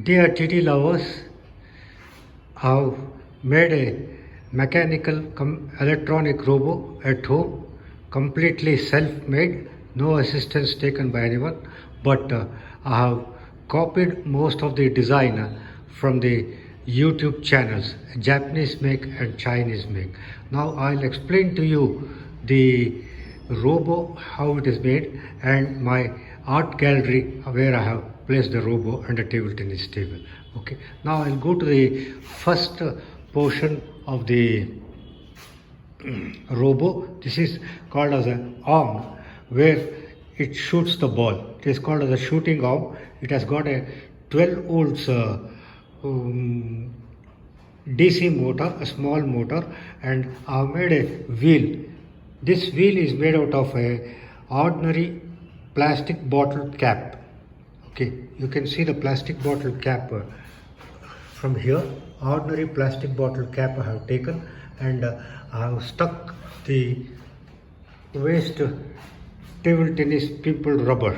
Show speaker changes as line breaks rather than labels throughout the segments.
Dear TT lovers, I've made a mechanical electronic robo at home, completely self-made, no assistance taken by anyone, but I have copied most of the design from the YouTube channels, Japanese make and Chinese make. Now I'll explain to you the robo, how it is made, and my art gallery where I have placed the robo and a table tennis table. Okay, now I'll go to the first portion of the robo. This is called as an arm where it shoots the ball. It is called as a shooting arm. It has got a 12 volts DC motor, a small motor, and I've made a wheel. This wheel is made out of a ordinary plastic bottle cap. Okay, you can see the plastic bottle cap from here. Ordinary plastic bottle cap I have taken, and I have stuck the waste table tennis pimple rubber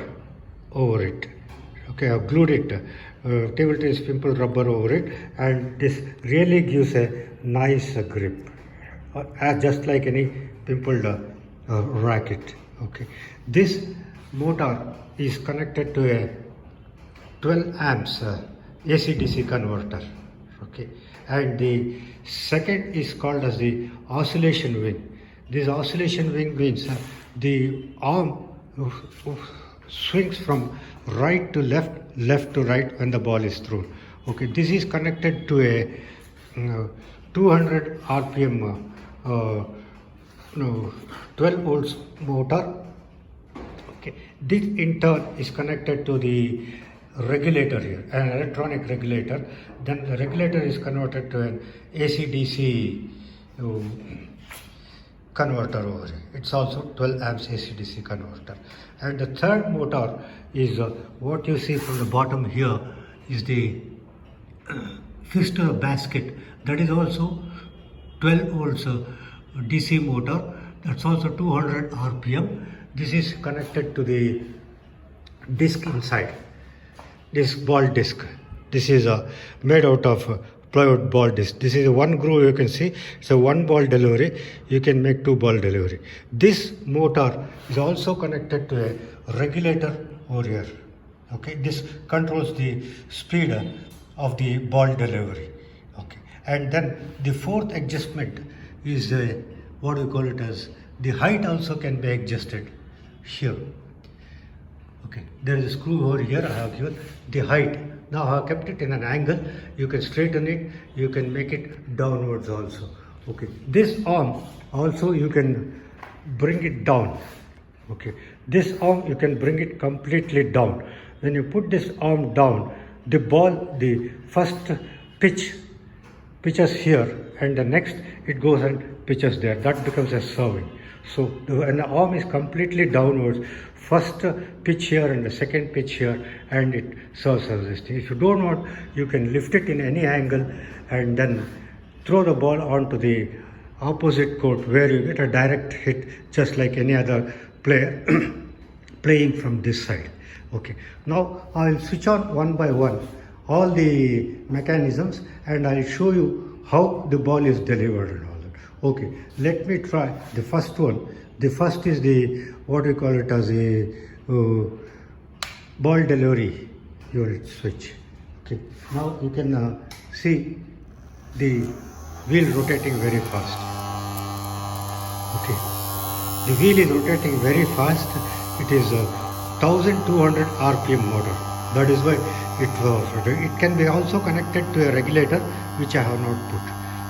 over it. Okay, I have glued it, table tennis pimple rubber over it, and this really gives a nice grip, just like any pimpled racket. Okay, this motor is connected to a 12 amps AC/DC converter. Okay, and the second is called as the oscillation wing. This oscillation wing means the arm swings from right to left, left to right when the ball is thrown. Okay, this is connected to a 200 RPM 12 volts motor. Okay, this in turn is connected to the regulator here, an electronic regulator. Then the regulator is converted to an AC/DC converter over here. It's also 12 amps AC/DC converter. And the third motor is what you see from the bottom here is the fixed basket. That is also 12 volts DC motor. That's also 200 RPM. This is connected to the disc inside. This ball disc. This is made out of plywood ball disc. This is one groove you can see. It's a one ball delivery. You can make two ball delivery. This motor is also connected to a regulator over here. Okay, this controls the speed of the ball delivery. Okay, and then the fourth adjustment is what we call it as the height also can be adjusted here. Okay, there is a screw over here. I have given the height. Now I have kept it in an angle. You can straighten it. You can make it downwards also. Okay, this arm also you can bring it down. Okay, this arm you can bring it completely down. When you put this arm down, the ball, the first pitches here, and the next it goes and pitches there. That becomes a serving. So when the arm is completely downwards, first pitch here and the second pitch here, and it serves as this thing. If you don't want, you can lift it in any angle and then throw the ball onto the opposite court where you get a direct hit just like any other player playing from this side. Okay, now I'll switch on one by one all the mechanisms and I'll show you how the ball is delivered and all that. Okay, let me try the first one. The first is the what we call it as a ball delivery unit switch. Okay, now you can see the wheel rotating very fast. Okay, the wheel is rotating very fast. It is a 1200 RPM motor. That is why it can be also connected to a regulator, which I have not put.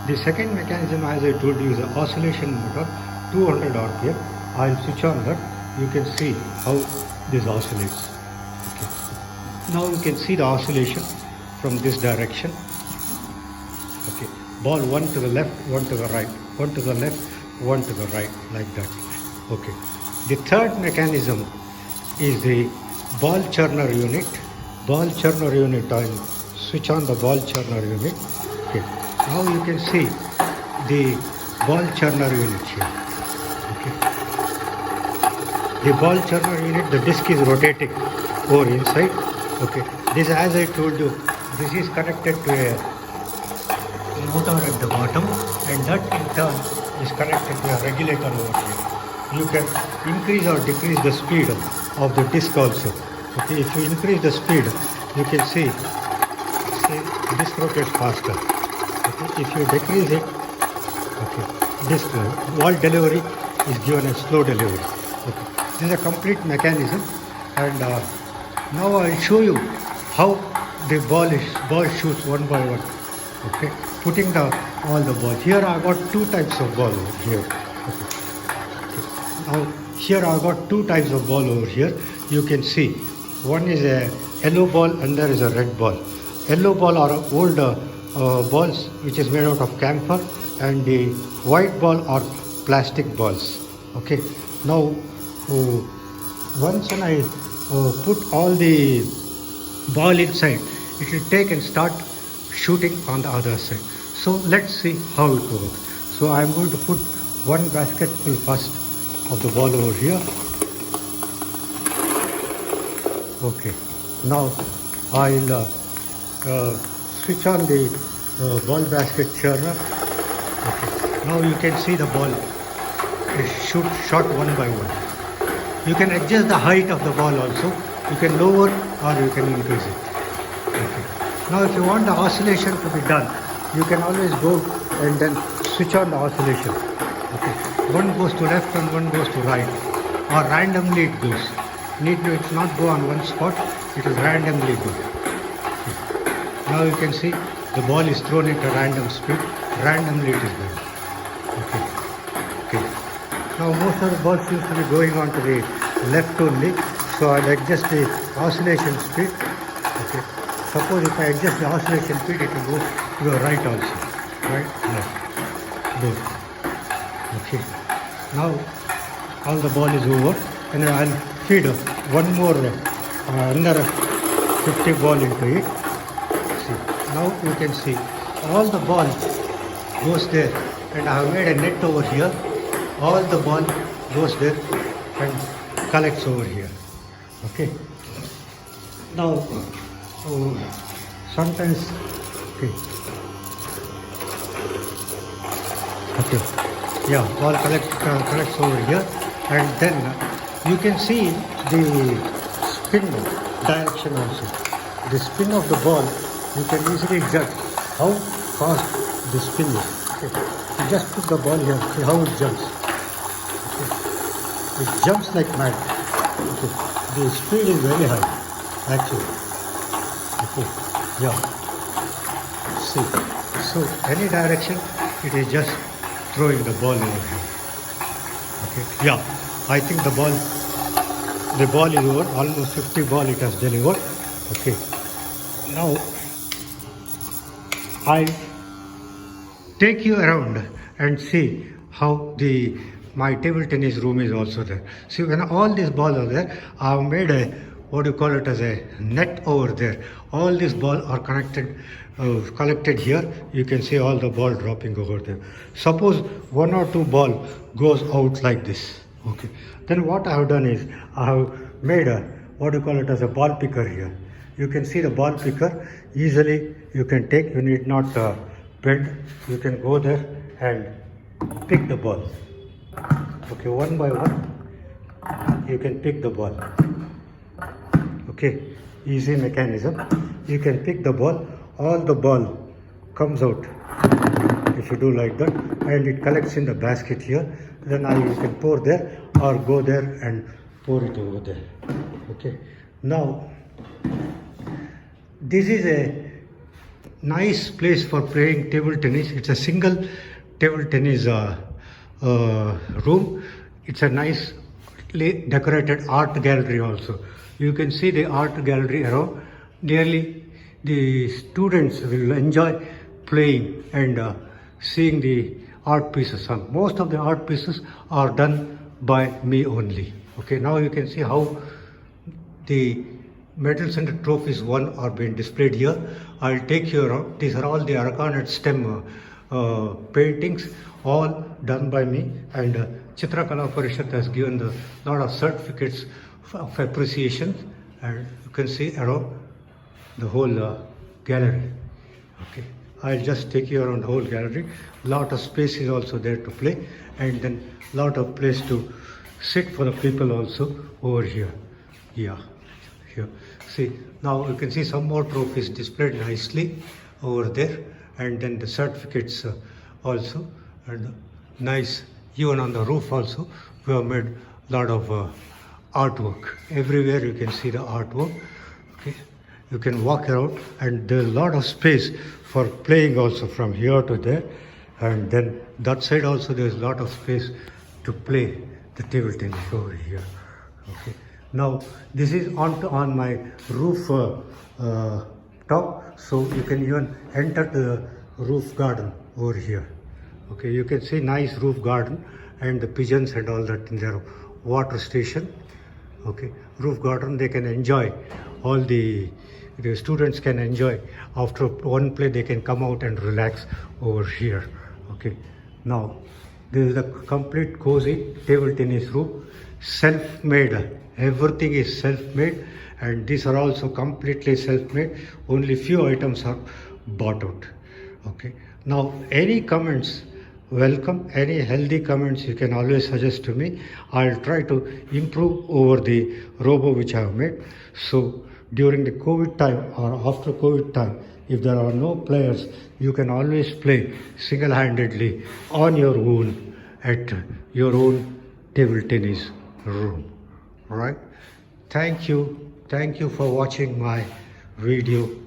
The second mechanism, as I told you, is an oscillation motor, 200 RPM. I'll switch on that. You can see how this oscillates. Okay. Now you can see the oscillation from this direction. Okay. Ball one to the left, one to the right, one to the left, one to the right, like that. Okay. The third mechanism is the ball churner unit. Ball churner unit. I'll switch on the ball churner unit. Okay. Now you can see the ball churner unit here. Okay. The ball churner unit, the disc is rotating over inside. Okay, this, as I told you, this is connected to a motor at the bottom, and that in turn is connected to a regulator over here. You can increase or decrease the speed of the disc also. Okay, if you increase the speed, you can see disc rotates faster. Okay, if you decrease it, okay, disc ball delivery is given a slow delivery. Okay, this is a complete mechanism, and now I'll show you how the ball shoots one by one. Okay, putting all the balls. Here I got two types of ball over here. Okay. Now here I got two types of ball over here. You can see one is a yellow ball and there is a red ball. Yellow ball are old balls which is made out of camphor, and the white ball are plastic balls. Okay. Now once when I put all the ball inside, it will take and start shooting on the other side. So let's see how it works. So I'm going to put one basketful first of the ball over here. Okay, now I'll switch on the ball basket churner. Okay, now you can see the ball is shot one by one. You can adjust the height of the ball also. You can lower or you can increase it. Okay. Now if you want the oscillation to be done, you can always go and then switch on the oscillation. Okay. One goes to left and one goes to right, or randomly it goes. It will not go on one spot, it will randomly go. Okay. Now you can see the ball is thrown at a random speed, randomly it is going. Okay. Okay. Now most of the balls seems to be going on to the left only, so I'll adjust the oscillation speed. Okay. Suppose if I adjust the oscillation speed, it will go to the right also. Right? Left. Both. Okay. Now all the ball is over, and I'll feed one more another 50 ball into it. See. Now you can see all the ball goes there, and I have made a net over here. All the ball goes there and collects over here. Okay. Now sometimes okay, yeah, ball collects over here, and then you can see the spin direction also. The spin of the ball, you can easily judge how fast the spin is. Okay. You just put the ball here, see how it jumps. Okay. It jumps like mad. Okay. The speed is very high, actually. Okay. Yeah. See. So any direction, it is just throwing the ball over here. Okay. Yeah. I think the ball is over. Almost 50 ball it has delivered. Okay. Now I take you around and see how my table tennis room is also there. See, when all these balls are there, I have made a, what do you call it, as a net over there. All these balls are collected here. You can see all the ball dropping over there. Suppose one or two ball goes out like this. Okay. Then what I have done is I have made a, what do you call it, as a ball picker here. You can see the ball picker easily. You can take. You need not bend. You can go there and pick the ball. Okay, one by one, you can pick the ball. Okay, easy mechanism. You can pick the ball. All the ball comes out. If you do like that, and it collects in the basket here, then you can pour there or go there and pour it over there. Okay. Now, this is a nice place for playing table tennis. It's a single table tennis room. It's a nicely decorated art gallery also. You can see the art gallery around. Nearly the students will enjoy playing and seeing the art pieces. Most of the art pieces are done by me only. Okay, now you can see how the medals and the trophies won are being displayed here. I'll take you around. These are all the Arakanat stem paintings, all done by me, and Chitrakala Parishad has given a lot of certificates of appreciation, and you can see around the whole gallery. Okay, I'll just take you around whole gallery. Lot of space is also there to play, and then lot of place to sit for the people also over here. Yeah, here. See, now you can see some more trophies displayed nicely over there, and then the certificates also, and nice. Even on the roof also, we have made lot of artwork. Everywhere you can see the artwork. Okay, you can walk around, and there's a lot of space for playing also from here to there, and then that side also there's a lot of space to play the table tennis over here. Okay, now this is on my roof top, so you can even enter the roof garden over here. Okay, you can see nice roof garden and the pigeons and all that in their water station. Okay, roof garden, they can enjoy, all the students can enjoy. After one play they can come out and relax over here. Okay, now this is the complete cozy table tennis room, self-made. Everything is self-made, and these are also completely self-made. Only few items are bought out. Okay, now any comments, welcome. Any healthy comments you can always suggest to me. I'll try to improve over the robo which I have made. So during the COVID time or after COVID time, if there are no players, you can always play single-handedly on your own at your own table tennis room. Right? Thank you for watching my video.